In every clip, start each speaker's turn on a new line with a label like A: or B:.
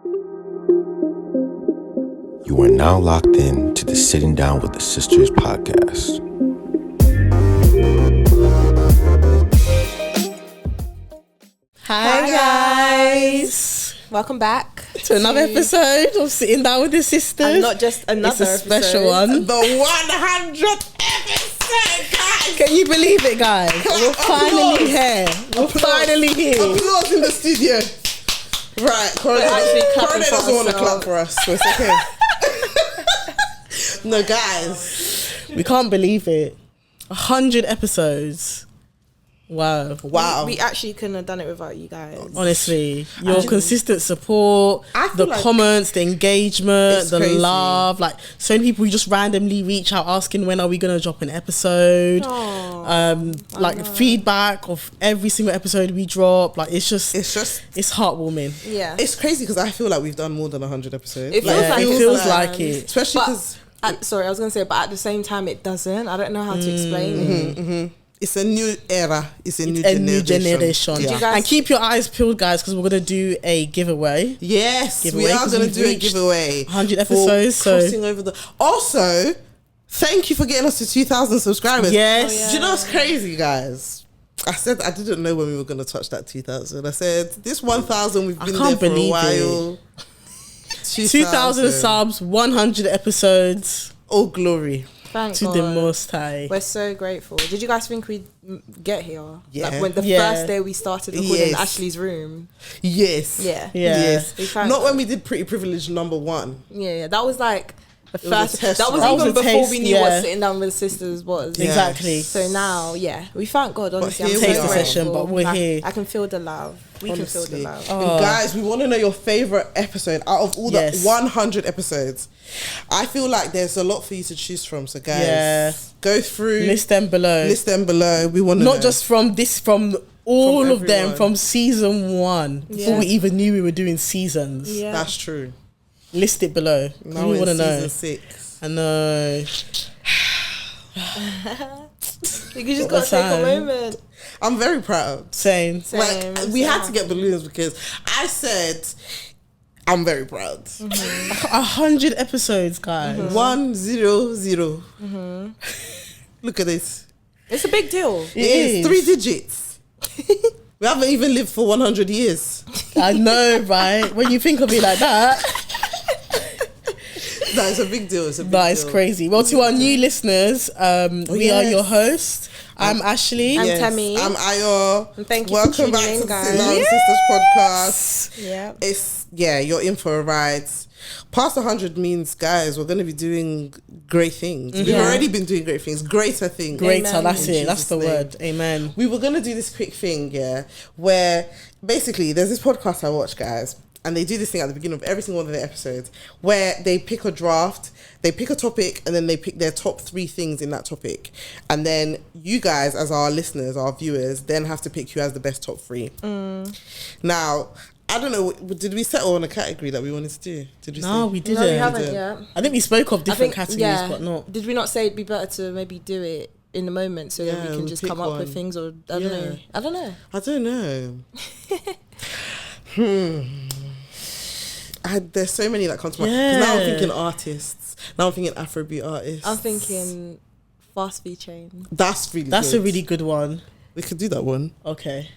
A: You are now locked in to the Sitting Down with the Sisters podcast.
B: Hi guys,
C: welcome back
B: to another episode of Sitting Down with the Sisters.
C: And not just another
B: it's a special one,
D: the 100th episode, guys.
B: Can you believe it, guys? We're finally here. We're finally here.
D: Applause in the studio. Right, Corona doesn't want to clap for us, so it's okay. No, guys,
B: we can't believe it. 100 episodes. Wow.
C: We actually couldn't have done it without you guys.
B: Honestly, your consistent support, the comments, the engagement, the
D: crazy.
B: love. Like, so many people just randomly reach out asking when are we going to drop an episode. Feedback of every single episode we drop. Like, it's heartwarming.
C: Yeah.
D: It's crazy because I feel like we've done more than 100 episodes.
C: It feels like
B: it.
D: Especially because...
C: sorry, I was going to say, but at the same time, it doesn't. I don't know how to explain it.
D: It's a new era. It's a new generation.
B: Yeah. And keep your eyes peeled, guys, because we're going to do a giveaway.
D: Yes, we are going to do a giveaway.
B: 100 episodes.
D: Crossing over the... Also, thank you for getting us to 2,000 subscribers.
B: Yes.
C: Oh, yeah.
D: Do you know what's crazy, guys? I said I didn't know when we were going to touch that 2,000. I said, this 1,000, we've been there for a while.
B: 2,000 subs, 100 episodes.
D: All glory.
C: Thank
B: to
C: God.
B: the Most High.
C: We're so grateful. Did you guys think we'd get here?
D: Yeah.
C: Like when the first day we started recording in Ashley's room.
D: Yes.
C: Yeah.
D: Yes.
C: Not
D: God. When we did Pretty Privilege #1.
C: Yeah. That was like the first. That was even before we knew what Sitting Down with the Sisters was.
B: Yeah. Exactly.
C: So now, we thank God. Honestly, I'm
B: taste
C: so
B: the session, but we're here.
C: I can feel the love. We can feel the love.
D: And guys, we want to know your favorite episode out of all the 100 episodes. I feel like there's a lot for you to choose from. So guys, go through,
B: list them below.
D: We want to
B: not just from all of them from season 1 before we even knew we were doing seasons.
D: Yeah, that's true.
B: List it below.
D: Now
B: we want to know.
D: Season 6.
B: I know.
C: You just got to take a moment.
D: I'm very proud.
B: Same.
D: We had to get balloons because I said I'm very proud.
B: 100 episodes, guys.
D: 100. Look at this.
C: It's a big deal.
D: It is 3 digits. We haven't even lived for 100 years.
B: I know, right? When you think of it like that.
D: No, it's a big deal. It's
B: crazy. Well, to our new listeners, we are your hosts. I'm Ashley.
C: I'm Tammy.
D: I'm Ayo.
C: And thank you
D: Welcome
C: for
D: back
C: tuning
D: to
C: in, guys.
D: the Sitting Down with Sisters podcast.
C: Yeah.
D: You're in for a ride. Past 100 means, guys, we're going to be doing great things. We've already been doing great things. Greater things.
B: Greater, that's it. That's the word. Amen.
D: We were going to do this quick thing, where basically there's this podcast I watch, guys. And they do this thing at the beginning of every single one of their episodes where they pick a draft, they pick a topic, and then they pick their top 3 things in that topic. And then you guys, as our listeners, our viewers, then have to pick who has the best top 3. Now, I don't know, did we settle on a category that we wanted to do?
B: No, we didn't.
C: No, we haven't yet.
B: I think we spoke of different categories, but not.
C: Did we not say it'd be better to maybe do it in the moment so that we can just come up with things? Or I don't know.
D: There's so many that come to mind. 'Cause now I'm thinking artists. Now I'm thinking Afrobeat artists.
C: I'm thinking Fast Food Chain.
D: That's
B: a really good one.
D: We could do that one.
B: Okay.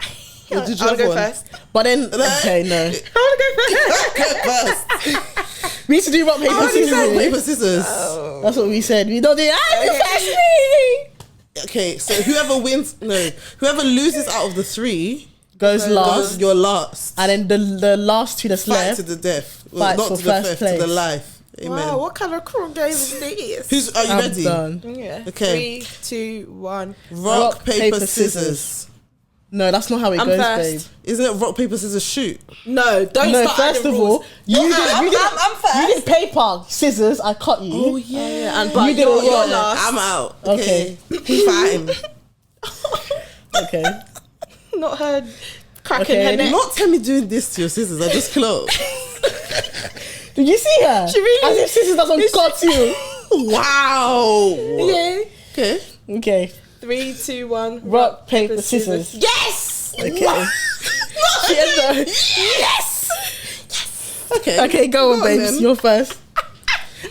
D: Did you
C: I'll
D: have
C: go
D: one?
C: first.
B: But then, okay, no.
C: I want to go first.
B: We need to do rock, paper, scissors.
D: Oh.
B: That's what we said. We don't do
D: Okay, so whoever loses out of the 3
B: goes last.
D: You're last.
B: And then the last 2 that's
D: Fight
B: left.
D: to the death.
B: Fight
D: Not
B: for
D: to the
B: first
D: death,
B: place.
D: to the life. Amen.
C: Wow, what kind of cruel game is this?
D: Are you ready?
B: Done.
C: Yeah.
D: Okay.
C: 3, 2, 1.
D: Rock, paper, scissors.
B: No, that's not how it goes,
C: first.
B: babe.
D: Isn't it rock, paper, scissors, shoot?
C: No, don't start
B: first
C: adding
B: of
C: rules.
B: all, I'm first. You did paper, scissors, I cut you.
D: Oh, yeah.
C: And but
B: You did
C: you're
B: it, yeah.
C: last.
D: I'm out.
B: Okay.
D: Fine.
B: Okay.
C: Not her cracking her neck.
D: Not tell me doing this to your scissors. I just close.
B: Did you see her?
C: She really-
B: As if scissors doesn't cut you.
D: Wow.
C: Yeah.
B: Okay.
C: 3, 2, 1.
B: Rock, paper, scissors.
C: Yes!
B: Okay.
C: Yes!
B: Okay, go on, babes. You're first.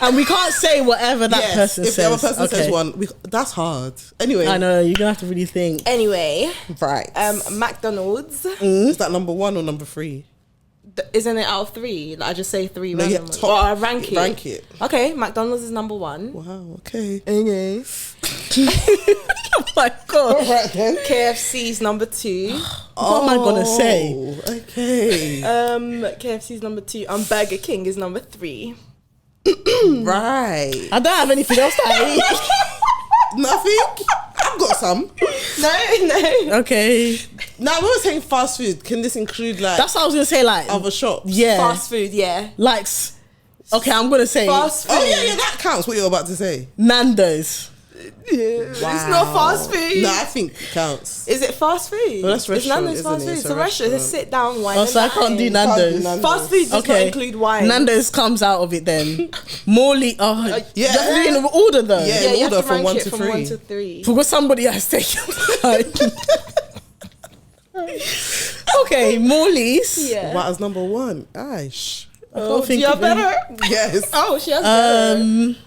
B: And we can't say whatever that person says.
D: If the other person says one, that's hard. Anyway.
B: I know, you're going to have to really think.
C: Anyway.
D: Right.
C: McDonald's.
D: Is that number 1 or number 3?
C: Isn't it out of 3? Like, I just say 3
D: no,
C: random
D: ones.
C: I rank it.
D: Rank it.
C: Okay, McDonald's is number 1.
D: Wow, okay.
C: Okay.
B: Oh my God.
D: All right then.
C: KFC's number 2.
B: What am I going to say?
D: Okay.
C: KFC's number 2. And Burger King is number 3.
D: Right.
B: I don't have anything else to eat.
D: Nothing? I've got some.
C: No.
B: Okay.
D: Now, when we're saying fast food, can this include like...
B: That's what I was going to say, like...
D: other shops?
B: Yeah.
C: Fast food, yeah.
B: Like... Okay, I'm going to say...
C: Fast food.
D: Oh, yeah, that counts. What you're about to say.
B: Nando's.
C: Yeah. Wow. It's not fast food.
D: No, I think it counts.
C: Is it fast food?
D: Well, that's restaurant,
C: Nando's fast
D: isn't
C: food.
D: it?
C: It's a restaurant. It's a sit down wine.
B: Oh, so I can't do Nando's.
C: Fast food does not include wine.
B: Nando's comes out of it then. Morley. Oh,
D: yeah.
B: You have to do in order though.
D: Yeah,
C: you
D: order
C: have to
D: from
C: rank
D: 1
C: it
D: to
C: from
D: 3.
C: 1 to 3.
B: Because somebody has taken Okay, Morley's.
C: Yeah.
D: What is number 1? Aish.
B: I can't think
C: you have
B: of any.
C: better?
D: Yes.
C: Oh, she has better.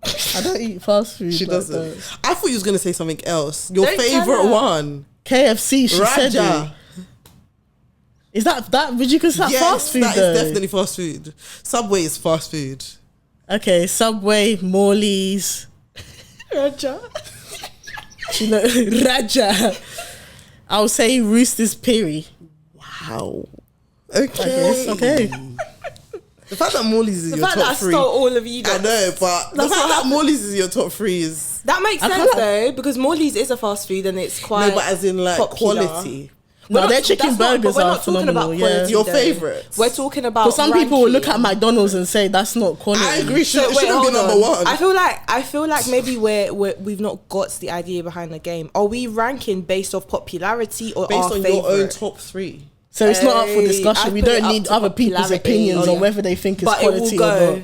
B: I don't eat fast food.
D: She
B: but
D: doesn't. I thought you was going to say something else. Your
C: Don't
D: favourite
C: tell her.
D: one.
B: KFC, she said
D: Raja.
B: it. Is that would you consider that fast food
D: that
B: though?
D: is definitely fast food. Subway is fast food.
B: Okay, Subway, Morley's.
C: Raja.
B: Raja. I'll say Rooster's Piri.
D: Wow.
B: I guess, okay.
D: The fact that Morley's is
C: The
D: your
C: fact that I
D: top 3.
C: stole all of you.
D: I know, but the fact that Morley's is your top 3 is...
C: That makes sense though, because Morley's is a fast food and it's quite...
D: No, but as in like
C: popular.
D: quality.
B: No, their chicken burgers are phenomenal. Yeah.
D: Your favourites.
C: We're talking about.
B: But some people will look at McDonald's and say that's not quality.
D: I agree. It shouldn't be
C: hold
D: number
C: on.
D: 1.
C: I feel like maybe we've not got the idea behind the game. Are we ranking based off popularity or
D: based
C: our
D: on
C: favourite?
D: your own top 3?
B: So it's not up for discussion.
C: I'd
B: We
C: put it
B: don't
C: up
B: need
C: to
B: other people's
C: popularity.
B: opinions on whether they think it's
C: But
B: quality
C: it will
B: or
C: go.
B: not.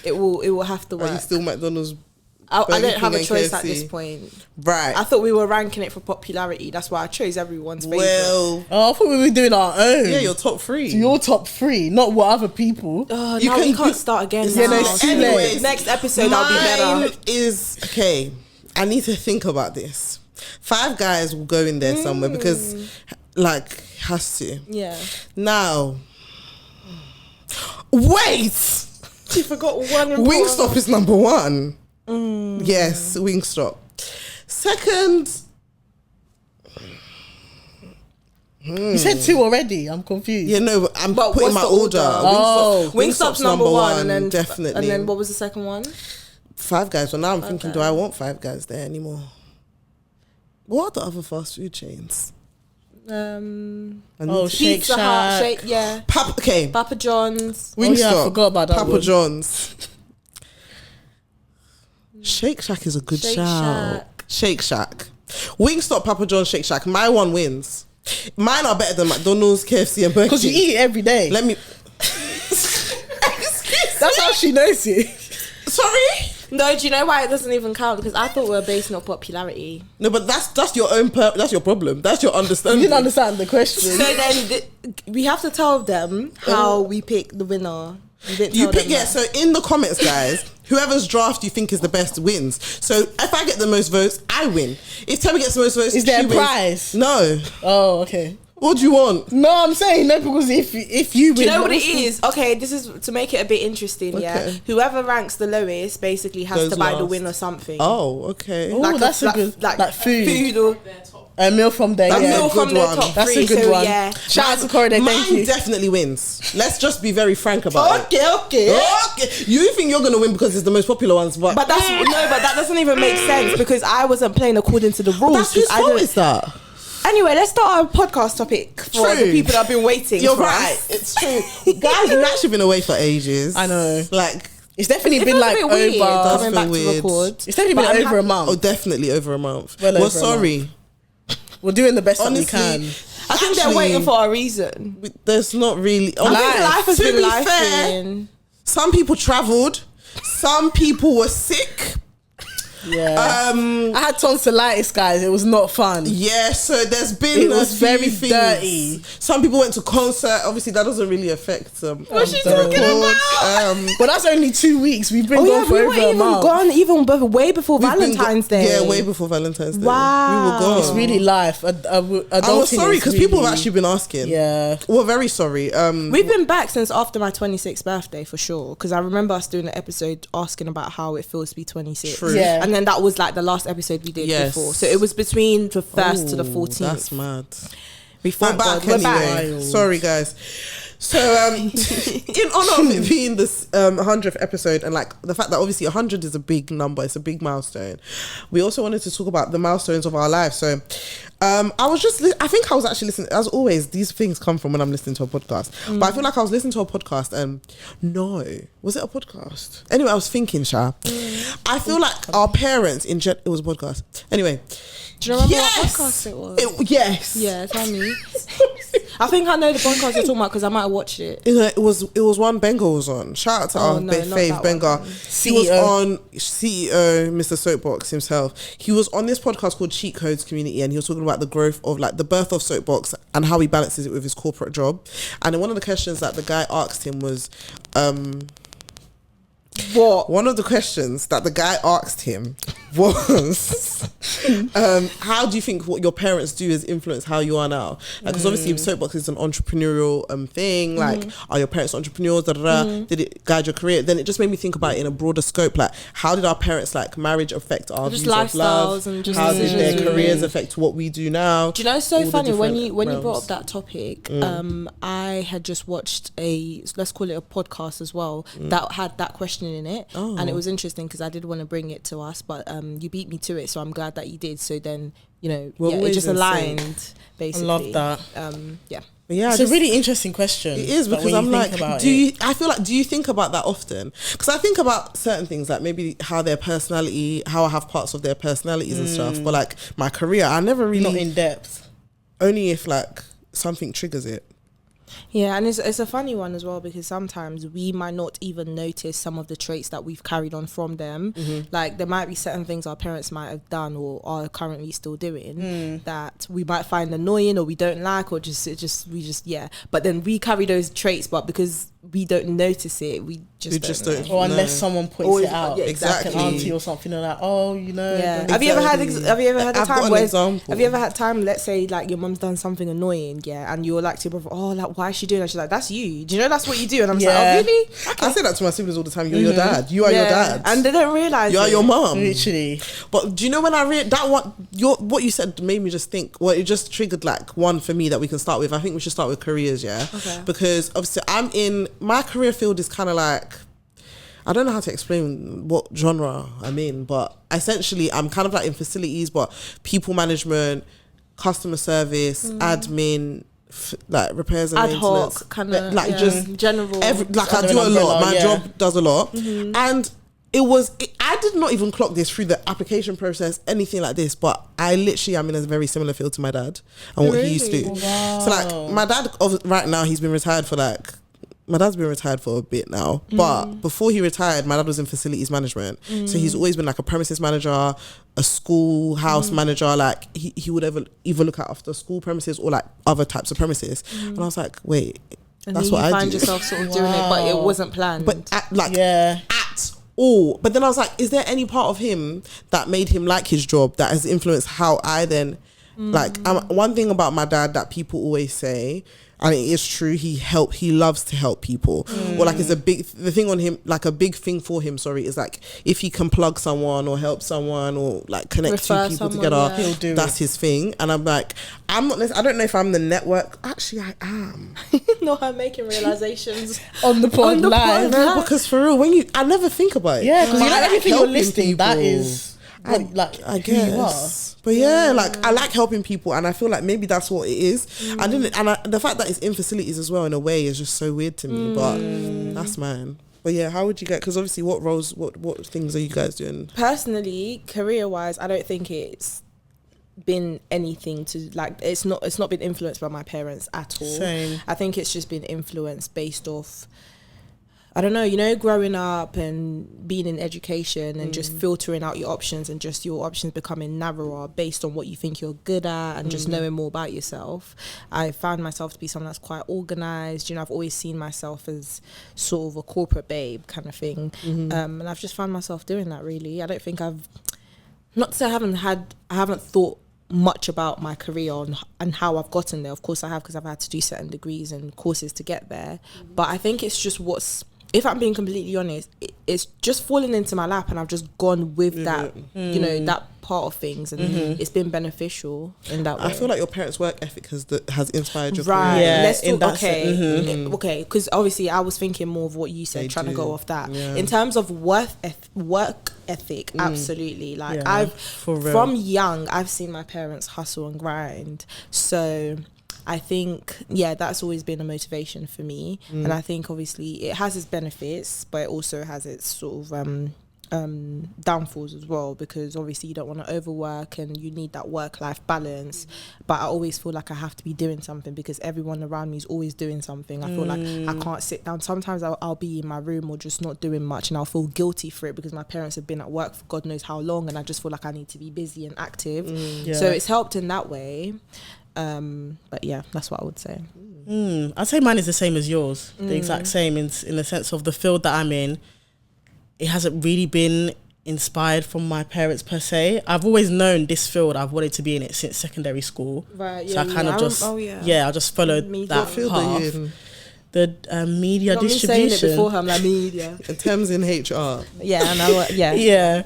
C: It will have to
D: Are you
C: work.
D: still McDonald's?
C: I
D: Burger
C: don't have a
D: King
C: choice
D: and
C: at this
D: KFC?
C: point.
D: Right.
C: I thought we were ranking it for popularity. That's why I chose everyone's favourite.
D: Well,
B: Oh, I thought we were doing our own.
D: yeah, your top 3.
B: Your top 3, not what other people.
C: Oh,
D: You
C: now we
D: can-
C: can't
D: you-
C: start again.
B: Yeah, no,
C: now.
B: it's too late.
D: Anyways,
C: Next episode, I'll be better.
D: Mine is... Okay, I need to think about this. 5 Guys will go in there somewhere because, like, has to.
C: Yeah.
D: Now, wait!
C: You forgot one important.
D: Wingstop is number 1. Yes, Wingstop. Second...
B: You said 2 already. I'm confused.
D: Yeah, no, but I'm
C: But
D: putting
C: what's
D: my
C: the
D: order.
C: order?
B: Oh.
C: Wingstop's number 1, and then
D: definitely.
C: And then what was the second one?
D: 5 Guys. Well, now I'm thinking, do I want 5 Guys there anymore? What are the other fast food chains?
B: Shake
C: Pizza Hut,
B: Shack.
C: yeah.
D: Okay,
C: Papa John's.
D: Wingstop.
B: I forgot about that
D: Papa
B: one.
D: John's. Shake Shack is a good
C: Shake
D: shout.
C: Shack.
D: Shake Shack. Wingstop, Papa John's, Shake Shack. My one wins. Mine are better than McDonald's, KFC, and Burger
B: Because you
D: King.
B: eat it every day.
D: Let me...
B: That's how she knows it.
D: Sorry?
C: No, do you know why it doesn't even count? Because I thought we were basing on popularity.
D: No, but that's your own... that's your problem. That's your
B: You
D: understanding.
B: didn't understand the question.
C: So then we have to tell them how we pick the winner. You didn't
D: You
C: tell
D: pick
C: them that.
D: So in the comments, guys, whoever's draft you think is the best wins. So if I get the most votes, I win. If Tammy gets the most votes,
B: Is there
D: she
B: a
D: wins.
B: prize?
D: No.
B: Oh, okay.
D: What do you want?
B: No, I'm saying no because if you win,
C: Do you know what it is? Okay, this is to make it a bit interesting. Yeah,
D: Okay.
C: whoever ranks the lowest basically has
D: Goes
C: to buy the
D: last.
C: win or something.
D: Oh, okay.
B: Oh, that's a good like food.
C: or
B: A meal from there.
D: That's
B: Yeah.
D: a
C: meal from
D: good
C: their
D: one.
C: top
B: That's
C: three.
B: a good
C: so
B: one.
C: yeah.
B: Shout out to Corey. Thank
D: Mine
B: you.
D: definitely wins. Let's just be very frank about it.
C: Okay.
D: Okay. You think you're gonna win because it's the most popular ones, but
C: But that's no, but that doesn't even make sense because I wasn't playing according to the rules.
D: that's whose
C: I
D: fault
C: don't-
D: is that?
C: Anyway, let's start our podcast topic for
D: True.
C: the people that have been waiting.
D: You're
C: for
D: right.
C: us.
D: It's true. Guys, we've actually been away for ages.
B: I know.
D: Like,
B: It's definitely
C: It
B: been
C: feels
B: like
C: a bit weird
B: over.
C: coming back
D: feel
C: to
D: weird.
C: record.
B: It's definitely
C: But
B: been
C: I'm
B: over a
C: happy-
B: month.
D: oh, definitely over a month.
B: Well
D: We're
B: over a
D: sorry.
B: We're doing the best
D: Honestly,
B: that we can.
C: I think they're
D: Actually,
C: waiting for a reason.
D: There's not really.
C: I think life has
D: To
C: been
D: be
C: life.
D: fair, some people travelled. Some people were sick.
B: Yeah. I had tonsillitis, guys. It was not fun.
D: Yeah, so there's been
B: it was very dirty.
D: Some people went to concert. Obviously, that doesn't really affect them.
C: What's she talking about?
B: But that's only 2 weeks. We've been gone for over a month.
C: Way before Valentine's Day.
D: Yeah, way before Valentine's Day.
C: Wow.
D: We were gone.
B: It's really life.
D: I was sorry because people have actually been asking.
B: Yeah.
D: We're very sorry.
C: We've been back since after my 26th birthday for sure. Because I remember us doing an episode asking about how it feels to be 26.
D: True.
B: Yeah.
C: And then that was like the last episode we did before. So it was between the 1st to the 14th.
D: That's mad.
C: We're
D: back anyway. Sorry, guys. So, in honor of it being this 100th episode, and like the fact that obviously 100 is a big number, it's a big milestone. We also wanted to talk about the milestones of our lives. So, I think I was actually listening. As always, these things come from when I'm listening to a podcast. But I feel like I was listening to a podcast, and was it a podcast? Anyway, I was thinking, Sha. I feel like our parents it was a podcast. Anyway.
C: Do you remember what podcast it was?
D: Yes.
C: Yeah, tell me. I think I know the podcast you're talking about because I might have watched it.
D: It was one Benga was on. Shout out to our fave Benga. He was on CEO, Mr. Soapbox himself. He was on this podcast called Cheat Codes Community, and he was talking about the growth of like the birth of Soapbox and how he balances it with his corporate job. And then one of the questions that the guy asked him was, one of the questions that the guy asked him was, how do you think what your parents do has influenced how you are now? Because obviously Soapbox is an entrepreneurial thing. Like, are your parents entrepreneurs? Did it guide your career? Then it just made me think about it in a broader scope. Like, how did our parents' like marriage affect our views of love?
C: And just
D: how did their careers affect what we do now?
C: Do you know, it's so funny when you brought up that topic. I had just watched let's call it a podcast as well that had that question in it, and it was interesting because I did want to bring it to us, but you beat me to it, so I'm glad that you did. So then it just aligned basically.
B: I love that.
D: Yeah,
B: it's a really interesting question.
D: It is, because I'm like, do you think about that often? Because I think about certain things, like maybe how their personality, how I have parts of their personalities and stuff, but like my career, I never really
B: not in depth.
D: Only if like something triggers it.
C: Yeah, and it's a funny one as well, because sometimes we might not even notice some of the traits that we've carried on from them. Like there might be certain things our parents might have done or are currently still doing that we might find annoying or we don't like, or but then we carry those traits, but because we don't notice it, we just don't know.
B: Or unless someone points it out,
D: exactly,
B: like an auntie or something, like that.
C: Have you ever had a time, let's say like your mum's done something annoying, and you're like to your brother, like why is she doing that? She's like, that's you. Do you know that's what you do? And I'm like, oh really? Okay.
D: I say that to my siblings all the time. You're your dad. You are your dad,
C: and they don't realize
D: you are your mum,
B: literally.
D: But do you know when I read that what you said made me just think? Well, it just triggered like one for me that we can start with. I think we should start with careers, because obviously I'm in my career field is kind of like, I don't know how to explain what genre I'm in, but essentially I'm kind of like in facilities, but people management, customer service, admin, like repairs and
C: ad
D: maintenance,
C: hoc kind of
D: like just
C: general.
D: I do a lot. My job does a lot, and I did not even clock this through the application process, anything like this, but I literally am in a very similar field to my dad and what he used to do.
B: Wow.
D: So like my dad right now, he's been retired for my dad's been retired for a bit now, but before he retired, my dad was in facilities management. So he's always been like a premises manager, a school house manager. Like he would either look after school premises or like other types of premises. And I was like, wait,
C: and
D: that's what I do.
C: You find yourself sort of doing it, but it wasn't planned.
D: But at all. But then I was like, is there any part of him that made him like his job that has influenced how I then like? One thing about my dad that people always say, and it is true, he loves to help people. Or like the thing on him, like a big thing for him, is like if he can plug someone or help someone or like connect two people together, that's his thing. And I'm like, I don't know if I'm the network. Actually, I am.
C: No, I'm making realizations
B: on the pod live.
D: No, because for real, I never think about it.
B: Yeah, because everything you're listing, that is
D: I guess. But like I like helping people, and I feel like maybe that's what it is. The fact that it's in facilities as well in a way is just so weird to me. But that's mine. But yeah, how would you get? Because obviously, what roles, what things are you guys doing?
C: Personally, career-wise, I don't think it's been anything to like. It's not been influenced by my parents at all.
B: Same.
C: I think it's just been influenced based off I don't know, you know, growing up and being in education and just filtering out your options and just your options becoming narrower based on what you think you're good at and just knowing more about yourself. I found myself to be someone that's quite organised. You know, I've always seen myself as sort of a corporate babe kind of thing. And I've just found myself doing that, really. I don't think not to say I haven't thought much about my career and how I've gotten there. Of course I have, because I've had to do certain degrees and courses to get there. But I think it's just if I'm being completely honest, it's just fallen into my lap, and I've just gone with that, you know, that part of things, and it's been beneficial in that way.
D: I feel like your parents' work ethic has inspired your
C: right.
D: career.
B: Yeah,
C: Let's talk.
B: okay,
C: okay, because obviously I was thinking more of what you said, trying to go off that.
D: Yeah.
C: In terms of work ethic, absolutely. Like
B: for real.
C: from young, I've seen my parents hustle and grind. So I think, that's always been a motivation for me. And I think obviously it has its benefits, but it also has its sort of downfalls as well, because obviously you don't want to overwork and you need that work-life balance. But I always feel like I have to be doing something because everyone around me is always doing something. I feel like I can't sit down. Sometimes I'll be in my room or just not doing much, and I'll feel guilty for it because my parents have been at work for God knows how long, and I just feel like I need to be busy and active. So it's helped in that way. But yeah, that's what I would say.
B: I'd say mine is the same as yours, the exact same in the sense of the field that I'm in. It hasn't really been inspired from my parents per se. I've always known this field. I've wanted to be in it since secondary school.
C: Right.
B: So I kind of just I just followed that
D: field
B: path.
D: are you in?
B: The media
C: Not me
B: distribution.
C: saying it before her, I'm like media.
D: In terms in HR.
C: Yeah, and I
B: Yeah.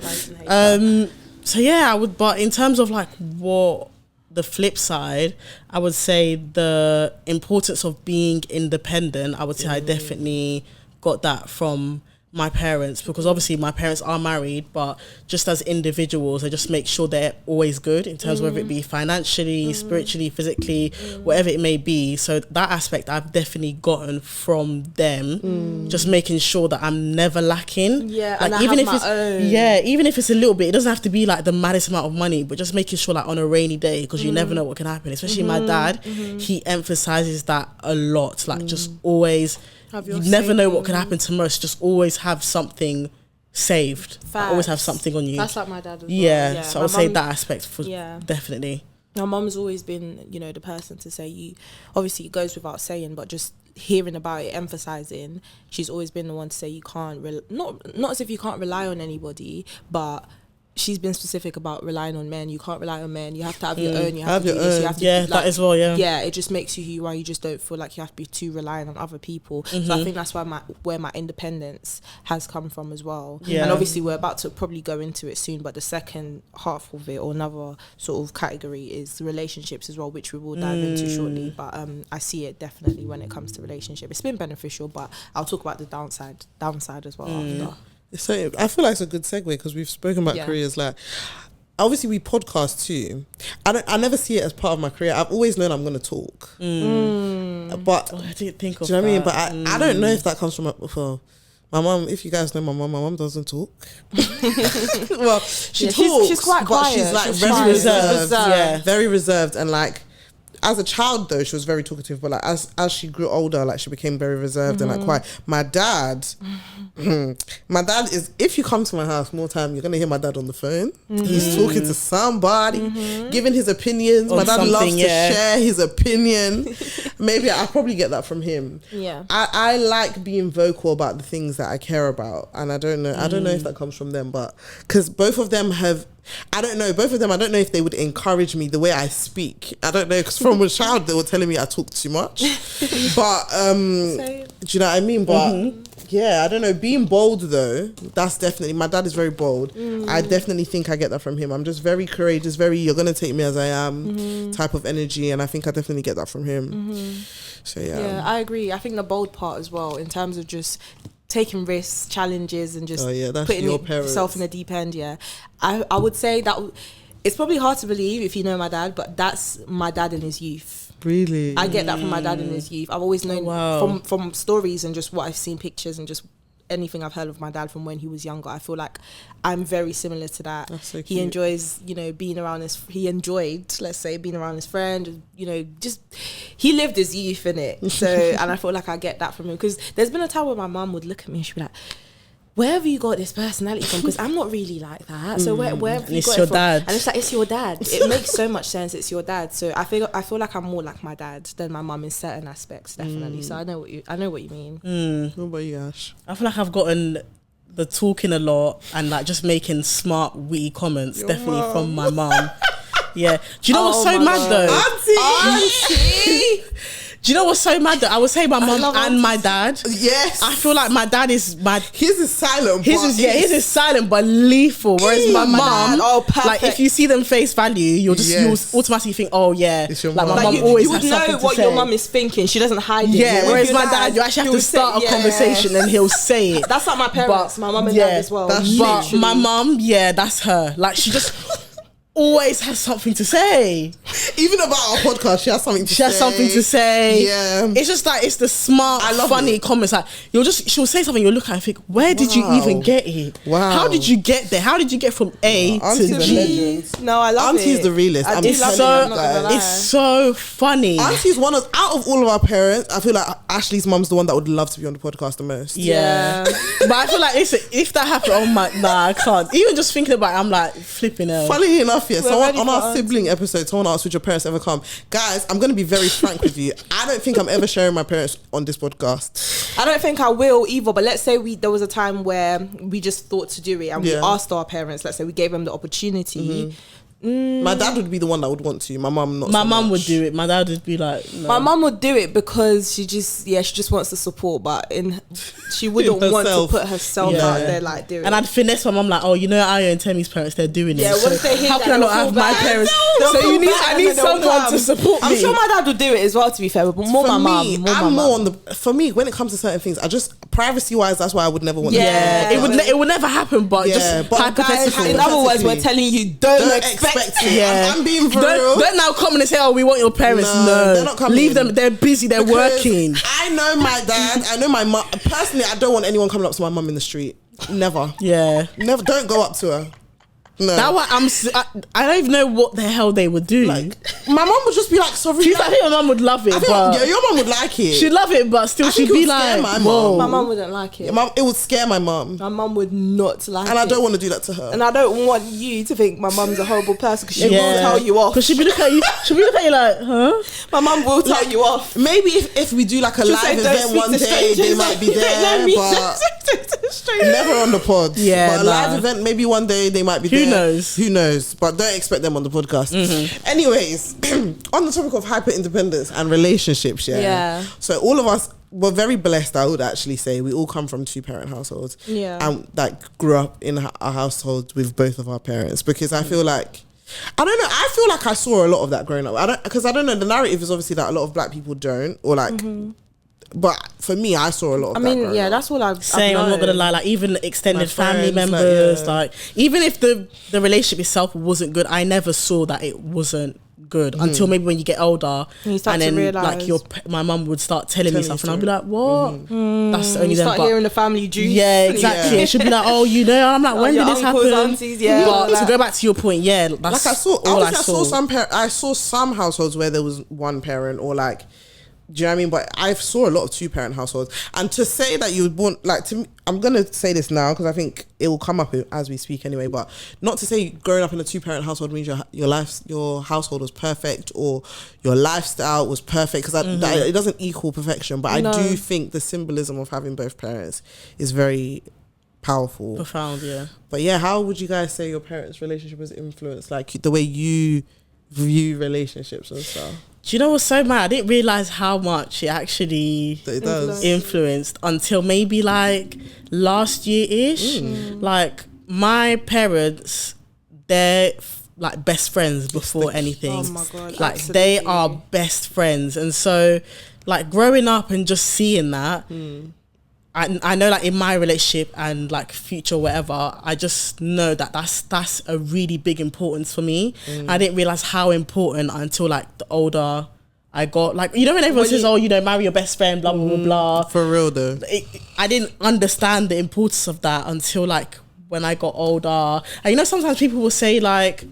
B: So yeah, I would. But in terms of like what the flip side, I would say the importance of being independent. I would say I definitely got that from my parents, because obviously my parents are married, but just as individuals, they just make sure they're always good in terms of whether it be financially, spiritually, physically, whatever it may be. So that aspect I've definitely gotten from them, just making sure that I'm never lacking.
C: Yeah,
B: like,
C: and
B: even if
C: my
B: it's
C: own.
B: even if it's a little bit, it doesn't have to be like the maddest amount of money, but just making sure like on a rainy day, because you never know what can happen. Especially my dad, he emphasizes that a lot. Like just always. You never know what could happen tomorrow, so just always have something saved. Like, always have something on you.
C: That's like my dad as well.
B: Yeah, so I would say that aspect for definitely.
C: My mum's always been, you know, the person to say, obviously it goes without saying, but just hearing about it, emphasizing, she's always been the one to say you can't, not as if you can't rely on anybody, but she's been specific about relying on men. You can't rely on men. You have to have your own. You have to do this. You have to
B: that as well.
C: Yeah, it just makes you who you are. You just don't feel like you have to be too reliant on other people. So I think that's where my independence has come from as well. Yeah. And obviously we're about to probably go into it soon, but the second half of it, or another sort of category, is relationships as well, which we will dive into shortly. But I see it definitely when it comes to relationship. It's been beneficial, but I'll talk about the downside as well after.
D: So I feel like it's a good segue, because we've spoken about careers. Like, obviously we podcast too. I never see it as part of my career. I've always known I'm going to talk. But
B: I didn't think of
D: do you know what I mean?
B: that.
D: But I don't know if that comes from my mum. If you guys know my mum doesn't talk. Well, she talks. She's quite quiet. She's like very reserved. Yeah, very reserved. And like, as a child though, she was very talkative, but like as she grew older, like she became very reserved and like quiet. My dad is, if you come to my house more time, you're gonna hear my dad on the phone. He's talking to somebody, giving his opinions.
B: On
D: my dad loves to
B: yeah.
D: share his opinion. Maybe I probably get that from him.
C: Yeah,
D: I like being vocal about the things that I care about, and I don't know if that comes from them, but because both of them have. I don't know if they would encourage me the way I speak. I don't know, because from a child they were telling me I talk too much. But do you know what I mean? But yeah, I don't know, being bold though, that's definitely, my dad is very bold. I definitely think I get that from him. I'm just very courageous, very you're gonna take me as I am type of energy, and I think I definitely get that from him. So yeah,
C: I agree. I think the bold part as well, in terms of just taking risks, challenges, and just putting yourself in the deep end. I would say that it's probably hard to believe if you know my dad, but that's my dad in his youth.
D: Really?
C: I get that from my dad in his youth. I've always known from stories and just what I've seen, pictures, and just anything I've heard of my dad from when he was younger. I feel like I'm very similar to that.
D: That's so
C: He
D: cute.
C: enjoys, being around he enjoyed, let's say, being around his friend, just, he lived his youth in it. So, and I feel like I get that from him, because there's been a time where my mum would look at me and she'd be like, where have you got this personality from? Because I'm not really like that. So where have you got it from?
B: Dad.
C: And it's like, it's your dad. It makes so much sense. It's your dad. So I feel like I'm more like my dad than my mum in certain aspects, definitely. So I know what you mean.
D: What about you, Ash?
B: I feel like I've gotten the talking a lot and like just making smart, witty comments, definitely from my mum. Yeah. Do you know what's so mad though?
D: Auntie!
B: Do you know what's so mad though? I would say my mum and my dad.
D: Yes.
B: I feel like my dad is
D: His is silent.
B: His is silent but lethal. Whereas my mum, like if you see them face value, you'll automatically think, oh yeah,
D: It's your
B: like
D: mum.
B: my
C: Like
B: mum always
C: you would
B: has something
C: know
B: to
C: what
B: say.
C: your mum is thinking. She doesn't hide it.
B: Yeah,
C: But
B: whereas
C: with
B: my
C: your
B: dad, you actually have to
C: he'll say-
B: start a conversation and he'll say it.
C: That's like my parents, my mum and dad as well.
D: that's
B: But
C: Literally.
B: my mum, yeah, that's her. Like she just always has something to say.
D: Even about our podcast, she has something to say.
B: She has something to say.
D: Yeah.
B: It's just like, it's the smart,
D: I love
B: funny
D: it.
B: comments. Like she'll say something, you'll look at her and think, where did you
D: Wow.
B: even get it?
D: Wow.
B: How did you get there? How did you get from A
D: Auntie's
B: to
D: a
B: B?
D: legend.
C: No, I love
D: Auntie's
C: it.
D: the realest.
C: I
D: I'm
C: do
B: It's
C: love
D: telling
C: it,
D: you
C: I'm not gonna
D: guys.
C: lie.
B: it's so funny.
D: Auntie's one of, out of all of our parents, I feel like Ashley's mum's the one that would love to be on the podcast the most.
B: Yeah. But I feel like if that happened, oh my, nah, I can't. Even just thinking about it, I'm like flipping out.
D: Funny enough, yeah,
C: We're
D: someone
C: ready
D: on
C: for
D: our
C: auntie.
D: sibling episode, someone asked, would your parents ever come? Guys, I'm going to be very frank with you. I don't think I'm ever sharing my parents on this podcast.
C: I don't think I will either, but let's say there was a time where we just thought to do it and we
D: Yeah.
C: asked our parents, let's say we gave them the opportunity.
D: My dad would be the one that would want to. My mum not
B: My
D: so
B: mum
D: much.
B: would do it. My dad would be like, no.
C: My mum would do it because she just wants the support, but she wouldn't
D: In
C: want to
D: herself.
C: put herself
B: Yeah.
C: out there like doing.
B: And I'd finesse my mum like, oh, you know, Ayo and Temi's parents, they're doing it.
C: Yeah,
B: So
C: once they hear
B: how
C: that,
B: can I
C: they'll
B: not have
C: feel
B: my
C: bad.
B: parents?
C: They'll
B: So
C: feel
B: you need,
C: bad
B: I
C: and
B: need
C: then they'll
B: someone
C: come.
B: to support me.
C: I'm sure my dad would do it as well, to be fair, but more
D: For
C: my
D: me,
C: mum.
D: I'm more on the. For me, when it comes to certain things, I just privacy wise, that's why I would never want.
C: Yeah.
D: to
B: It would never happen, but
D: Yeah,
B: just
D: but
B: hypothetically.
C: In other words, we're telling you, don't expect it.
B: Yeah.
D: I'm being for real.
B: Don't now come and say, oh, we want your parents.
D: No,
B: No,
D: they're not coming.
B: leave them. They're busy. They're
D: Because
B: working.
D: I know my dad. I know my mum. Personally, I don't want anyone coming up to my mum in the street. Never.
B: Yeah.
D: Never. Don't go up to her. No.
B: That what I don't even know what the hell they would do.
D: Like, my mum would just be like, sorry.
B: I think my mum would love it,
D: I think,
B: but
D: yeah, your mum would like it.
B: she'd love it, but still
D: I
B: she'd
D: think it
B: be
D: would scare
B: like,
D: my
B: whoa.
D: mum.
C: My mum wouldn't like it.
D: It would scare my mum.
C: My mum would not like it.
D: And I don't want to do that to her.
C: And I don't want you to think my mum's a horrible person because she will
B: Yeah.
C: tell you off.
B: Because she'd be looking at you. She'd be looking at you like, huh?
C: My mum will tell you off.
D: Maybe if we do like a
C: She'll say,
D: live
C: "Don't
D: event
C: speak
D: one
C: to
D: day,
C: strangers."
D: they might be
C: You don't know
D: there,
C: me.
D: but never on the pod.
B: Yeah,
D: but a
B: nah.
D: live event, maybe one day they might be
B: Who
D: there.
B: knows?
D: Who knows? But don't expect them on the podcast. Anyways, on the topic of hyper independence and relationships,
C: Yeah.
D: So all of us were very blessed. I would actually say we all come from 2-parent households.
C: Yeah.
D: And that grew up in a household with both of our parents, because I feel like. I don't know. I feel like I saw a lot of that growing up. I don't know. The narrative is obviously that a lot of black people don't, or like. But for me, I saw a lot of
C: I
D: that.
C: mean,
D: growing
C: yeah,
D: up.
C: that's all I've
B: Saying, I'm not gonna
C: known.
B: lie, like even extended
D: My
B: family
D: friends, like,
B: members,
D: yeah.
B: like even if the relationship itself wasn't good, I never saw that it wasn't good until maybe when you get older,
C: You start
B: and
C: to
B: then
C: realise.
B: like my mum would start telling me
D: Telling
B: stuff,
D: you
B: and I'll be like, what? That's only
C: You
B: them.
C: start
B: But
C: hearing the family juice.
B: yeah, exactly.
D: Yeah.
B: And she'd be like, oh, you know, I'm like, when
C: your
B: did this
C: uncles,
B: happen?
C: aunties, yeah,
B: But
C: all
B: to
C: that.
B: go back to your point, yeah, that's
D: Like I saw,
B: all
D: I saw some households where there was one parent, or like, do you know what I mean? But I saw a lot of 2-parent households, and to say that you would want, like, to me, I'm gonna say this now because I think it will come up as we speak anyway. But not to say growing up in a 2-parent household means your household was perfect or your lifestyle was perfect, because it doesn't equal perfection. But
C: No.
D: I do think the symbolism of having both parents is very powerful.
B: profound, yeah.
D: But yeah, how would you guys say your parents' relationship was influenced, like the way you view relationships and stuff?
B: Do you know what's so mad? I didn't realize how much it actually
D: That it does.
B: influenced until maybe like last year-ish. Like my parents, they're like best friends before anything.
C: Oh my God,
B: like they
C: absolutely.
B: are best friends. And so like growing up and just seeing that, I know like in my relationship and like future whatever, I just know that that's a really big importance for me. I didn't realize how important until like the older I got like, you know, when everyone says, oh, you know, marry your best friend, blah blah blah blah.
D: For real though,
B: I didn't understand the importance of that until like when I got older. And you know, sometimes people will say like,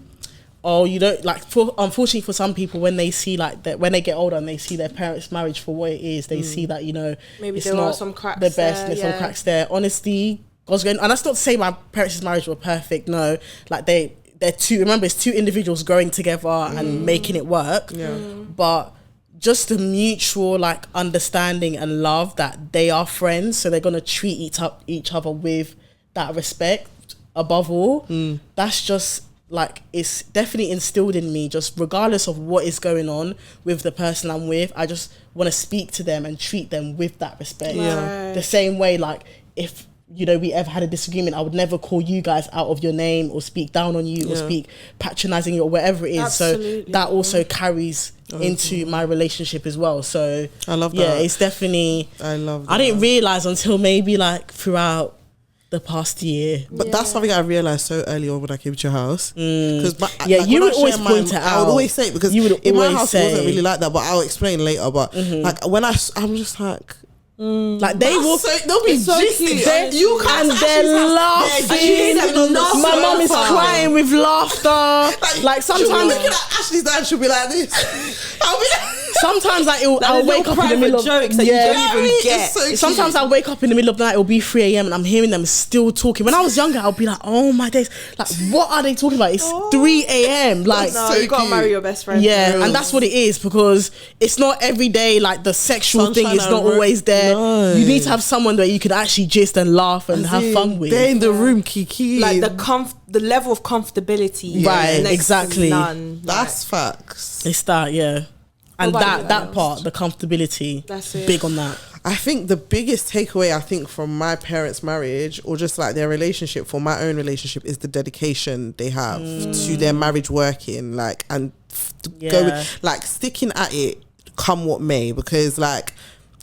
B: oh, you don't like. Unfortunately, for some people, when they see like that, when they get older and they see their parents' marriage for what it is, they see that, you know,
C: maybe
B: it's
C: there
B: not
C: are some cracks
B: the best.
C: there,
B: There's some cracks there. Honestly, God's going, and that's not to say my parents' marriage were perfect. No, like they're two. Remember, it's two individuals growing together and making it work. Yeah, but just the mutual like understanding and love that they are friends, so they're gonna treat each other with that respect above all. That's just like, it's definitely instilled in me, just regardless of what is going on with the person I'm with, I just want to speak to them and treat them with that respect. The same way, like, if you know we ever had a disagreement, I would never call you guys out of your name or speak down on you or speak patronizing you or whatever it is. Absolutely. So that also carries into my relationship as well. So
D: I love that.
B: Yeah, it's definitely,
D: I love that.
B: I didn't realize until maybe like throughout the past year,
D: but that's something I realized so early on when I came to your house. Because
B: you would always point it out.
D: I would always say it, because
B: you would
D: in my
B: always
D: house it wasn't really like that, but I'll explain later. But like when I'm just like,
B: like they will,
D: they'll be
C: so
D: gisting.
C: cute,
D: You can't,
B: and they're laughing. My mum is crying with laughter. Like sometimes,
D: looking at Ashley's dad, she'll be like this. I'll be
B: sometimes like I'll wake up in the middle of
C: jokes that you don't even get.
D: So
B: sometimes I'll wake up in the middle of the night, it'll be 3 a.m. and I'm hearing them still talking. When I was younger, I'll be like, oh my days, like what are they talking about? It's 3 a.m. Like,
C: no, you gotta marry your best friend.
B: Yeah, and that's what it is, because it's not every day. Like the sexual thing is not always there. No. You need to have someone that you could actually gist and laugh and have fun with.
D: They're in the room, Kiki.
C: Like the level of comfortability.
B: Right, exactly.
C: None.
D: That's facts.
B: It's that, yeah. And that part, the comfortability, that's it. Big on that.
D: I think the biggest takeaway from my parents' marriage, or just like their relationship, for my own relationship, is the dedication they have to their marriage working, like, and going, like, sticking at it come what may. Because like,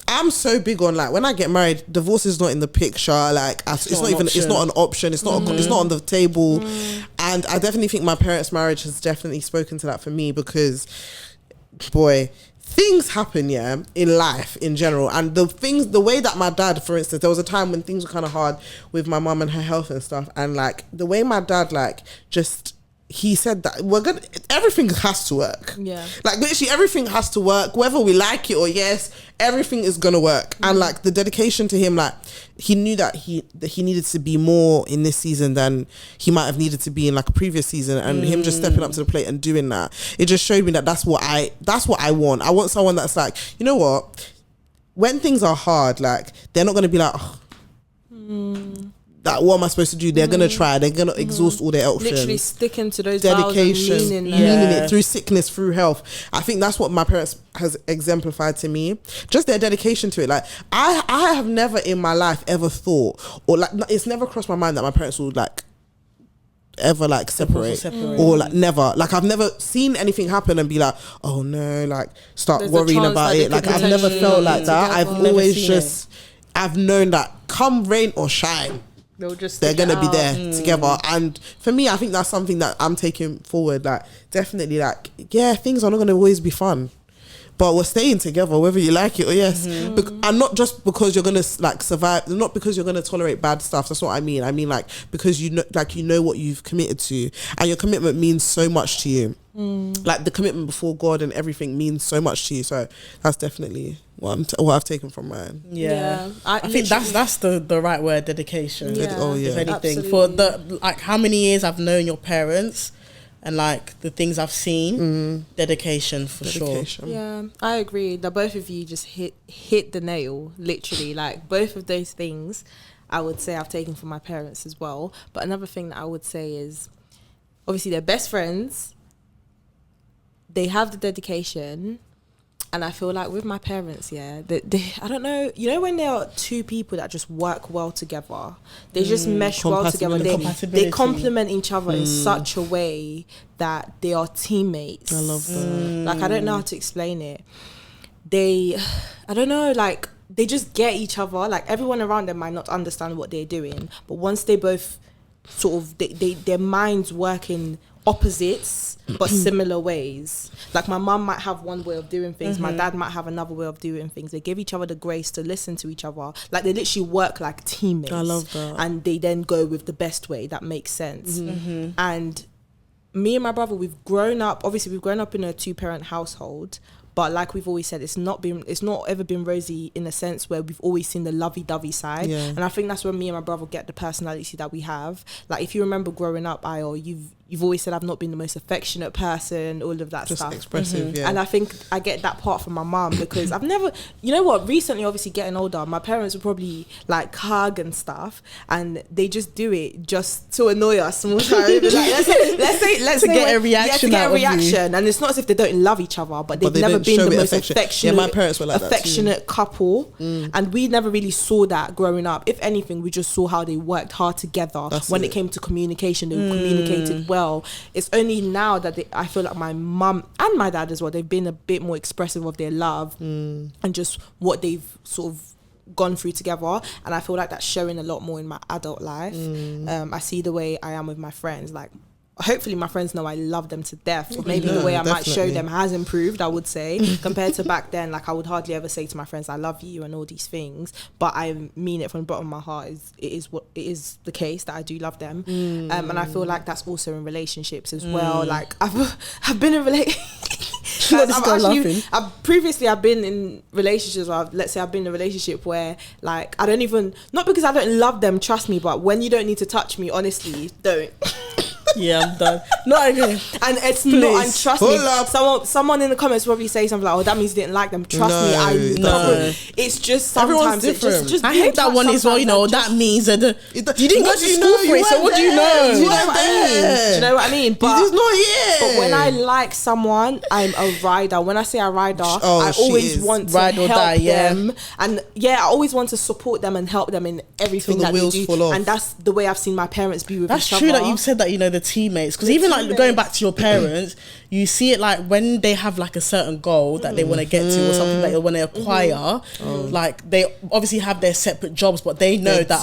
D: I'm so big on, like, when I get married, divorce is not in the picture. Like, it's not an option. It's not it's not on the table. And I definitely think my parents' marriage has definitely spoken to that for me, because boy, things happen in life in general, and the way that my dad, for instance, there was a time when things were kind of hard with my mum and her health and stuff, and like the way my dad, like, just, he said that everything has to work. Yeah. Like literally everything has to work, whether we like it or yes, everything is gonna work. And like the dedication to him, like he knew that he needed to be more in this season than he might have needed to be in like a previous season, and him just stepping up to the plate and doing that, it just showed me that that's what I want. I want someone that's like, you know what, when things are hard, like they're not gonna be like, that what am I supposed to do? They're gonna try. They're gonna exhaust all their options.
C: Literally sticking to those
D: dedication,
C: vows and
D: meaning it through sickness, through health. I think that's what my parents has exemplified to me. Just their dedication to it. Like I have never in my life ever thought, or like it's never crossed my mind that my parents would like ever like separate. Or like never. Like I've never seen anything happen and be like, oh no, like start worrying about it. Like I've never felt like that. I've always just I've known that come rain or shine, they're gonna be there together. And for me, I think that's something that I'm taking forward. Like definitely, like, yeah, things are not gonna always be fun, but we're staying together whether you like it or yes. And not just because you're gonna like survive, not because you're gonna tolerate bad stuff. That's what I mean. I mean, like, because you know what you've committed to, and your commitment means so much to you. Like the commitment before God and everything means so much to you. So that's definitely what I've taken from mine.
B: I think that's the right word, dedication.
D: If anything,
B: absolutely. For the like how many years I've known your parents and like the things I've seen, dedication for sure.
C: Yeah, I agree that both of you just hit the nail, literally. Like both of those things I would say I've taken from my parents as well. But another thing that I would say is obviously they're best friends. They have the dedication, and I feel like with my parents, I don't know, you know when there are two people that just work well together, they just mesh well together, they complement each other in such a way that they are teammates.
D: I love that.
C: Like I don't know how to explain it. I don't know, like they just get each other. Like everyone around them might not understand what they're doing, but once they both sort of their minds working opposites but similar ways. Like my mum might have one way of doing things, my dad might have another way of doing things. They give each other the grace to listen to each other. Like they literally work like teammates.
B: I love that.
C: And they then go with the best way that makes sense. And me and my brother, we've grown up in a 2-parent household, but like we've always said, it's not ever been rosy in a sense where we've always seen the lovey-dovey side. And I think that's where me and my brother get the personality that we have. Like if you remember growing up, you've always said I've not been the most affectionate person, all of that
D: Just
C: stuff.
D: expressive,
C: And I think I get that part from my mum because I've never, you know what, recently obviously getting older, my parents would probably like hug and stuff, and they just do it just to annoy us more time. Like, let's say
B: get a reaction out of you.
C: And it's not as if they don't love each other, but they've never been the most affectionate.
D: Yeah, my parents were like
C: affectionate couple, and we never really saw that growing up. If anything, we just saw how they worked hard together. When it came to communication, they communicated well. It's only now that I feel like my mum and my dad as well, they've been a bit more expressive of their love and just what they've sort of gone through together, and I feel like that's showing a lot more in my adult life. I see the way I am with my friends, like hopefully my friends know I love them to death. Or maybe the way I might show them has improved, I would say, compared to back then. Like I would hardly ever say to my friends I love you and all these things, but I mean it from the bottom of my heart. It is the case that I do love them. And I feel like that's also in relationships as well. Like I've been in relationships. I've been in relationships where I've been in a relationship where like I don't even, not because I don't love them, trust me, but when you don't need to touch me, honestly, don't.
B: Yeah, I'm done. Not again.
C: And it's not, and trust me, someone in the comments probably say something like, oh, that means you didn't like them. Trust me, it's just sometimes it's just
B: I hate that one as well, you know, that means that you didn't go to school for it, so what do you know?
C: Do you know what I mean? But
D: he's not here.
C: But when I like someone, I'm a rider. When I say a rider, I always want to help them. And I always want to support them and help them in everything that they do. And that's the way I've seen my parents be with each other.
B: That's true that you've said that, you know, the teammates, because even like going back to your parents, you see it like when they have like a certain goal that they want to get to or something that they want to acquire, like they obviously have their separate jobs, but they know that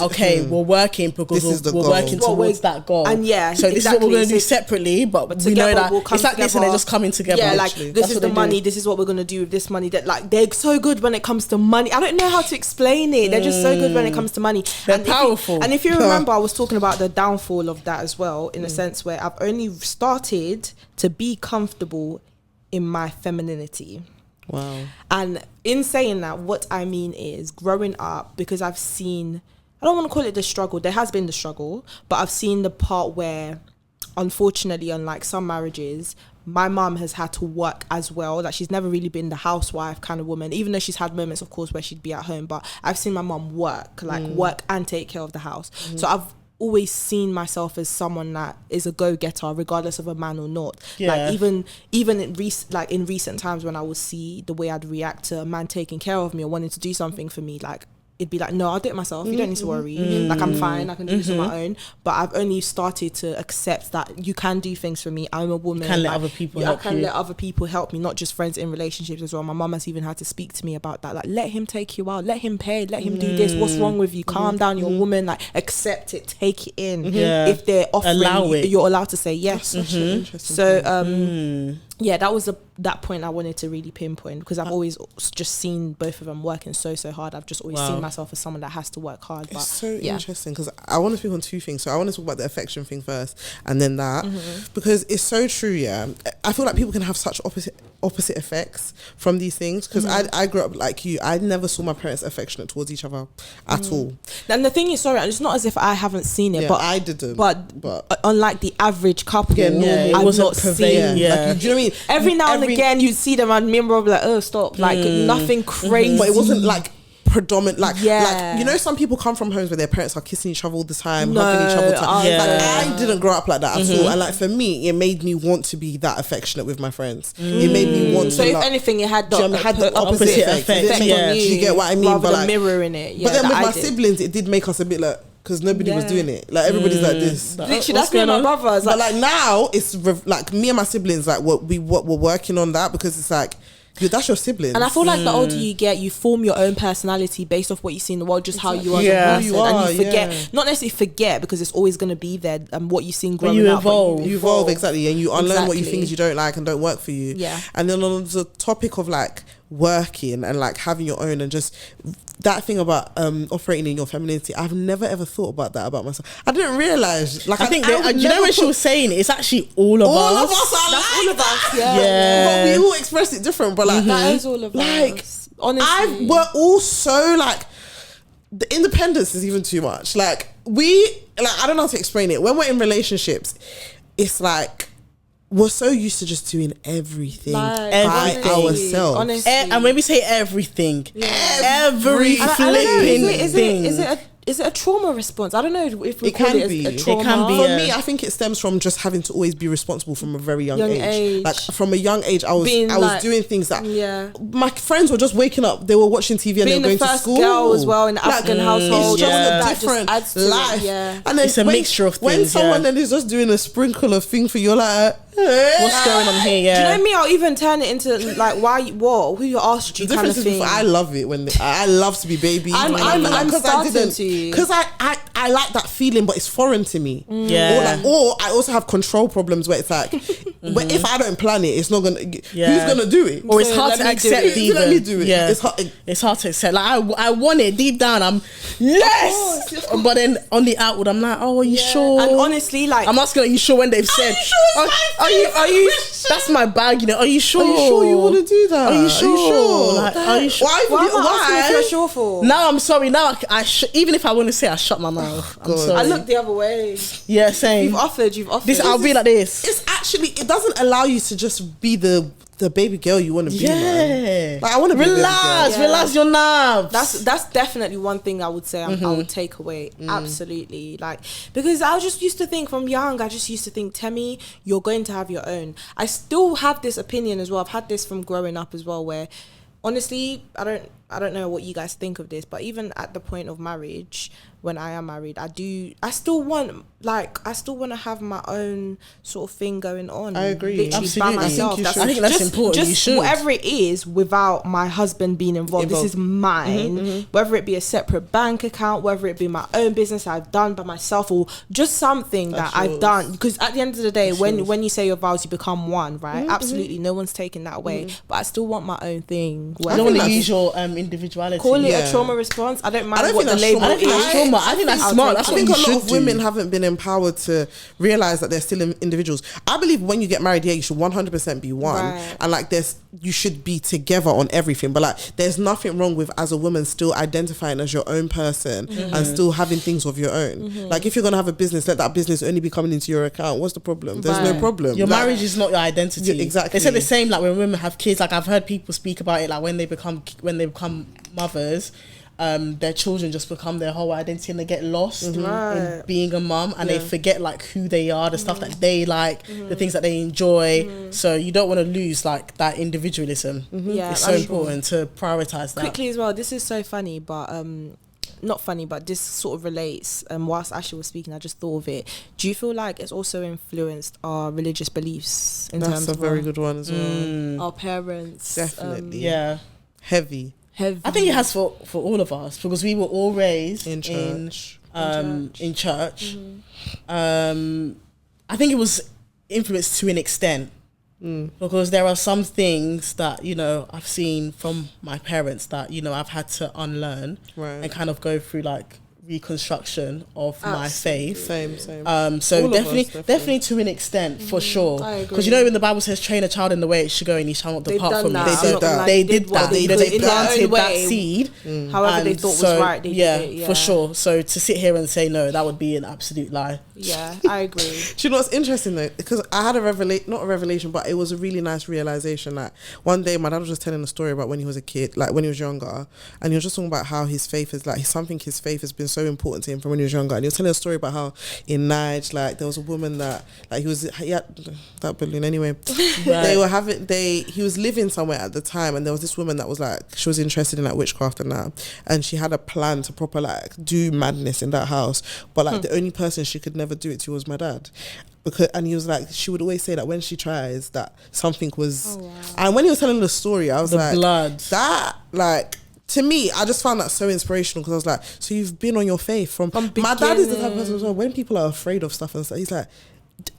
B: we're working because we're working towards that goal. And so this is what we're going to do separately, but we know that it's like this and they're just coming together.
C: Yeah, like this is the money, this is what we're going to do with this money. That like they're so good when it comes to money. I don't know how to explain it. They're just so good when it comes to money.
B: They're powerful.
C: And if you remember, I was talking about the downfall of that as well, in a sense where I've only started to be comfortable in my femininity.
D: Wow.
C: And in saying that, what I mean is growing up, because I've seen, I don't want to call it the struggle, there has been the struggle, but I've seen the part where, unfortunately, unlike some marriages, my mum has had to work as well. Like she's never really been the housewife kind of woman, even though she's had moments, of course, where she'd be at home, but I've seen my mum work and take care of the house. So I've always seen myself as someone that is a go-getter regardless of a man or not. Like even in recent times when I would see the way I'd react to a man taking care of me or wanting to do something for me, like it'd be like, no, I'll do it myself. You don't need to worry. Like I'm fine. I can do this on my own. But I've only started to accept that you can do things for me. I'm a woman.
B: You can let other people help you. I can
C: let other people help me, not just friends in relationships as well. My mum has even had to speak to me about that. Like, let him take you out. Let him pay. Let him do this. What's wrong with you? Calm down. You're a woman. Like, accept it. Take it in. If they're offering, you're allowed to say yes. So, yeah, that was that point I wanted to really pinpoint, because I've always just seen both of them working so hard. I've just always seen myself as someone that has to work hard. But
D: it's so interesting, because I want to speak on two things. So I want to talk about the affection thing first, and then that, because it's so true. Yeah, I feel like people can have such opposite effects from these things, because I grew up like you. I never saw my parents affectionate towards each other at all.
C: And the thing is, sorry, it's not as if I haven't seen it, but
D: I didn't.
C: But unlike the average couple,
B: it wasn't prevailing.
D: Like, do you know what I mean?
C: Every now and again, you'd see them, and me and Rob like, oh, stop, like nothing crazy.
D: But it wasn't like predominant, like you know, some people come from homes where their parents are kissing each other all the time, hugging each other all the time. Like, I didn't grow up like that at all, and like for me, it made me want to be that affectionate with my friends. It made me want to.
C: So if anything, it had the
D: opposite effect. You get what I mean?
C: Rather
D: but
C: than
D: like
C: mirroring it.
D: But then with my siblings, it did make us a bit like, because nobody was doing it. Like everybody's like this.
C: Literally, that's me and my brothers.
D: But like now, it's like me and my siblings, like what we're working on that, because it's like, That's your siblings.
C: And I feel like the older you get, you form your own personality based off what you see in the world, just how you are as a person.
D: Who you are,
C: and you forget, not necessarily forget, because it's always going to be there, and what you've seen growing
B: you
C: up.
B: evolve.
D: You evolve, exactly, and you unlearn what you
C: Exactly.
D: think you don't like and don't work for you.
C: Yeah.
D: And then on the topic of like working and like having your own, and just that thing about operating in your femininity, I've never ever thought about that about myself. I didn't realize. Like
B: I think
D: would
B: that, you know
D: never
B: when she was saying it, it's actually all of
D: all
B: us.
D: of us are
C: That's
D: like
C: all of us,
D: that.
C: yeah.
D: But we all express it different. But like
C: That is all of
D: like
C: us. Honestly.
D: we're all so like, the independence is even too much. Like I don't know how to explain it. When we're in relationships, it's like we're so used to just doing everything
C: Like,
D: by
B: honestly,
D: ourselves.
C: honestly.
B: And when we say everything,
D: And
B: every
C: I don't know,
B: flipping
C: is
B: thing.
C: it a trauma response? I don't know if we
D: It
C: call
D: can
C: it
D: be.
C: a
D: It
C: trauma.
B: can be,
D: For
B: yeah.
D: me, I think it stems from just having to always be responsible from a very young
C: Young
D: age.
C: age.
D: Like from a young age, I was
C: Being like-
D: doing things that
C: Yeah.
D: my friends were just waking up. They were watching TV and
C: Being
D: they were
C: the
D: going to
C: first
D: school.
C: girl as well in the African household.
D: It's just
B: Yeah.
D: a
C: That just
D: different
C: adds to it,
D: life.
C: yeah.
D: And then
B: It's a mixture of
D: When
B: things,
D: someone
B: yeah.
D: then is just doing a sprinkle of thing for you, you're like,
B: What's going on here?
C: Do you
B: Yeah.
C: know me? I'll even turn it into like, who you asked you
D: the
C: kind of
D: difference is
C: thing.
D: I love it when I love to be baby.
C: I'm starting to.
D: Because I like that feeling, but it's foreign to me.
B: Yeah.
D: Or I also have control problems where it's like, but if I don't plan it, it's not gonna.
B: Yeah.
D: Who's gonna do it?
B: Or it's
C: So
B: hard
C: let
B: to
C: me do
B: accept
C: it.
B: even.
D: Let me do it.
B: Yeah.
D: It's hard.
B: It's hard to accept. Like I want it deep down. I'm yes,
C: Of course.
B: but then on the outward, I'm like, oh, are you sure?
C: And honestly, like,
B: I'm asking, are you sure when they've said?
D: you sure? It's my
B: Are you?
D: favourite question.
B: That's my bag. You know. Are you sure?
D: Are you sure you want to do that?
B: Are you sure?
D: Like,
B: Are you sure?
D: Why?
C: why am I asking if you're
D: Why?
C: sure for?
B: Now I'm sorry. Now even if I want to say, I shut my mouth. I'm
D: God.
B: sorry.
C: I look the other way.
B: Yeah, same.
C: You've offered.
B: This I'll be like this.
D: It's actually, it doesn't allow you to just be the baby girl you want to be. Man.
B: Yeah.
D: Like, I want to be a baby
B: Relax.
D: girl.
C: Yeah.
B: Relax your nerves.
C: That's definitely one thing I would say I would take away. Absolutely. Like, because I just used to think from young, I just used to think, Temi, you're going to have your own. I still have this opinion as well. I've had this from growing up as well, where honestly, I don't know what you guys think of this, but even at the point of marriage, when I am married, I still want to have my own sort of thing going on.
D: I agree.
C: Literally
B: Absolutely.
C: by myself.
B: I think that's important.
C: Just
B: You should.
C: whatever it is, without my husband being involved. This is mine. Whether it be a separate bank account, whether it be my own business I've done by myself, or just something
D: That's
C: that I've
D: yours.
C: done. Because at the end of the day,
D: That's
C: when
D: yours.
C: when you say your vows, you become one, right? Absolutely, no one's taking that away. But I still want my own thing.
B: I don't want to
D: that's-
B: use your individuality.
C: Call it
D: Yeah.
C: a trauma response. I don't mind
D: I don't
C: what
D: think
C: the
D: that's
C: label
D: trauma.
B: I don't think that's
C: is.
B: trauma. I think that's
C: I'll
B: smart.
C: take
B: That's
D: I
B: what
D: think
B: you
D: a lot
B: should
D: of
B: do.
D: women haven't been empowered to realize that they're still individuals. I believe when you get married, yeah, you should 100% be one,
C: Right.
D: and like you should be together on everything. But like, there's nothing wrong with, as a woman, still identifying as your own person and still having things of your own. Like, if you're gonna have a business, let that business only be coming into your account. What's the problem? There's no
C: Right.
D: problem.
B: Your
D: Like,
B: marriage is not your identity.
D: Yeah, exactly.
B: They say the same like when women have kids. Like I've heard people speak about it. Like when they become mothers, their children just become their whole identity and they get lost in
C: Right.
B: being a mum, and they forget like who they are, the stuff that they like, the things that they enjoy. So you don't want to lose like that individualism.
C: Yeah,
B: It's so
C: that's true.
B: important to prioritize that.
C: Quickly as well, this is so funny, but not funny, but this sort of relates. Whilst Ashley was speaking, I just thought of it. Do you feel like it's also influenced our religious beliefs in
D: That's
C: terms
D: a
C: of
D: very good one as well.
C: our parents?
D: Definitely.
B: Yeah,
D: Heavy
C: Heavy.
B: I think it has for all of us because we were all raised
D: in church.
B: in church. I think it was influenced to an extent because there are some things that I've seen from my parents that I've had to unlearn
D: Right.
B: and kind of go through like reconstruction of my faith.
D: Same.
B: So
D: All of us,
B: definitely to an extent, for sure.
C: I agree.
B: Because when the Bible says, "Train a child in the way it should go, and he shall not
C: They've
B: depart
C: done
B: from
C: that.
B: it."
D: They
C: I'm
D: did
C: not gonna
D: that.
C: lie,
B: They did
C: what
B: that.
C: they
B: They
C: could in their
B: planted
C: own
B: that
C: way.
B: seed.
C: However they
B: And
C: thought
B: so,
C: was right. They did it. Yeah,
B: for sure. So to sit here and say no, that would be an absolute lie.
C: Yeah, I agree.
D: Do you know what's interesting though? Because I had not a revelation, but it was a really nice realization. Like one day, my dad was just telling a story about when he was a kid, like when he was younger, and he was just talking about how his faith is like something. His faith has been so important to him from when he was younger, and he was telling a story about how in Niger, like there was a woman that like he had that balloon anyway. He was living somewhere at the time, and there was this woman that was like she was interested in like witchcraft and that, and she had a plan to proper like do madness in that house, but like the only person she could never ever do it to was my dad. And he was like, she would always say that when she tries that something was, and when he was telling the story, I was like,
B: blood.
D: That, like, to me, I just found that so inspirational because I was like, so you've been on your faith from my dad is the type of person as well, when people are afraid of stuff and stuff, he's like,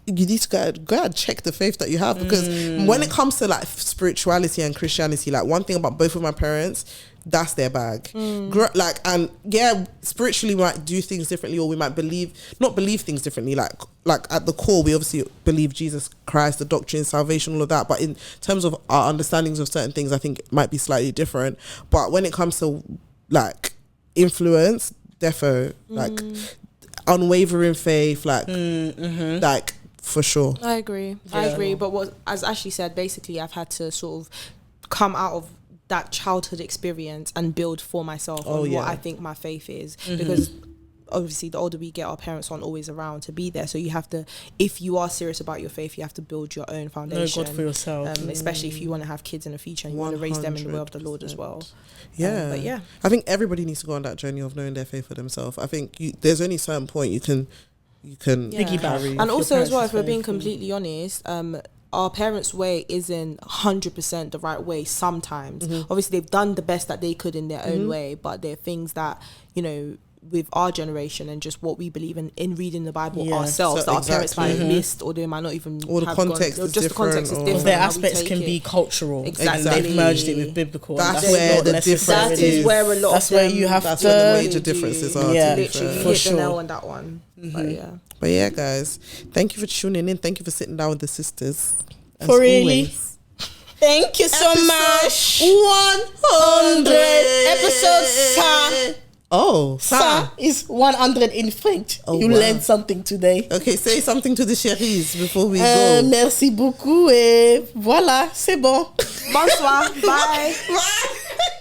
D: you need to go and check the faith that you have, because when it comes to like spirituality and Christianity, like one thing about both of my parents, that's their bag. Like, and yeah, spiritually we might do things differently, or we might not believe things differently. Like at the core, we obviously believe Jesus Christ, the doctrine, salvation, all of that. But in terms of our understandings of certain things, I think it might be slightly different. But when it comes to like influence, defo, like unwavering faith, like like for sure.
C: I agree. But what, as Ashley said, basically I've had to sort of come out of that childhood experience and build for myself on what I think my faith is, because obviously the older we get, our parents aren't always around to be there, so you have to, if you are serious about your faith, you have to build your own foundation.
B: Know God for yourself,
C: especially if you want to have kids in the future and you want to raise them in the way of the Lord as well.
D: But yeah, I think everybody needs to go on that journey of knowing their faith for themselves. I think there's only a certain point you can
B: piggyback.
C: And also as well, if we're being completely honest, our parents' way isn't 100% the right way sometimes. Obviously they've done the best that they could in their own way, but there are things that, you know, with our generation and just what we believe in reading the Bible ourselves, that our parents might have missed, or they might not even
D: or the context is
C: just
D: different,
C: the context is different.
B: Their aspects can be cultural.
C: Exactly.
B: And they've merged it with biblical.
D: That's where the difference is.
C: Where a lot
B: that's
C: of
B: where you have
D: that's
B: to,
D: where the major differences are.
B: Yeah,
C: literally
B: for
C: hit
B: sure.
C: the nail on that one.
D: But yeah, guys, thank you for tuning in. Thank you for sitting down with the sisters.
B: For really. Thank you so much. 100 episodes, sir.
D: Oh,
B: Sa is 100 in French. You learned something today.
D: Okay, say something to the cheries before we go.
B: Merci beaucoup et voilà, c'est bon.
C: Bonsoir. Bye.
D: Bye.